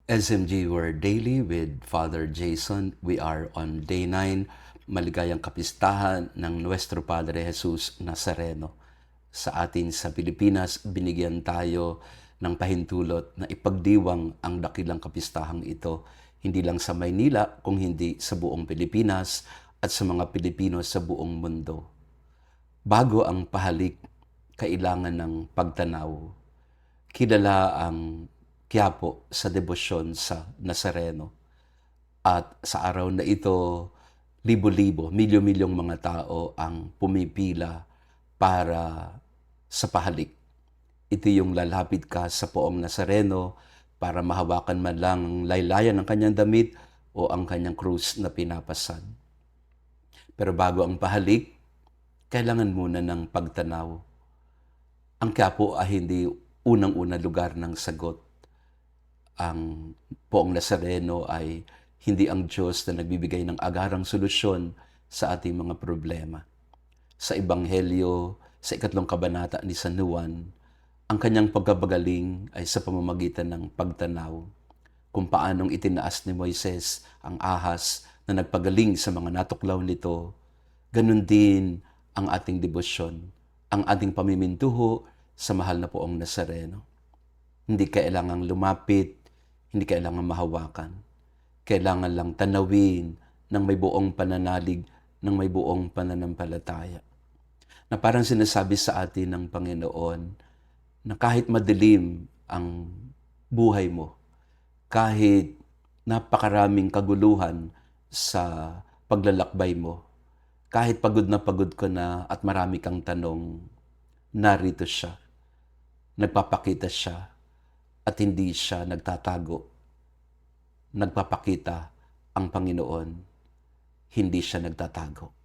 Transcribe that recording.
SMG Word Daily with Father Jason. We are on day 9, maligayang kapistahan ng Nuestro Padre Jesus Nazareno. Sa atin sa Pilipinas, binigyan tayo ng pahintulot na ipagdiwang ang dakilang kapistahang ito, hindi lang sa Maynila, kung hindi sa buong Pilipinas at sa mga Pilipino sa buong mundo. Bago ang pahalik, kailangan ng pagtanaw. Kilala ang Quiapo sa debosyon sa Nazareno. At sa araw na ito, libo-libo, milyo-milyong mga tao ang pumipila para sa pahalik. Ito yung lalapit ka sa poong Nazareno para mahawakan man lang ang laylayan ng kanyang damit o ang kanyang krus na pinapasan. Pero bago ang pahalik, kailangan muna ng pagtanaw. Ang Quiapo ay hindi unang-una lugar ng sagot. Ang poong Nazareno ay hindi ang Diyos na nagbibigay ng agarang solusyon sa ating mga problema. Sa Ebanghelyo, sa 3 kabanata ni San Juan, ang kanyang pagkabagaling ay sa pamamagitan ng pagtanaw, kung paanong itinaas ni Moises ang ahas na nagpagaling sa mga natuklaw nito. Ganun din ang ating debosyon, ang ating pamimintuho sa mahal na poong Nazareno. Hindi kailangang lumapit, hindi kailangan mahawakan. Kailangan lang tanawin ng may buong pananalig, ng may buong pananampalataya. Na parang sinasabi sa atin ng Panginoon na kahit madilim ang buhay mo, kahit napakaraming kaguluhan sa paglalakbay mo, kahit pagod ka na at marami kang tanong, narito siya. Nagpapakita siya at hindi siya nagtatago. Nagpapakita ang Panginoon, hindi siya nagtatago.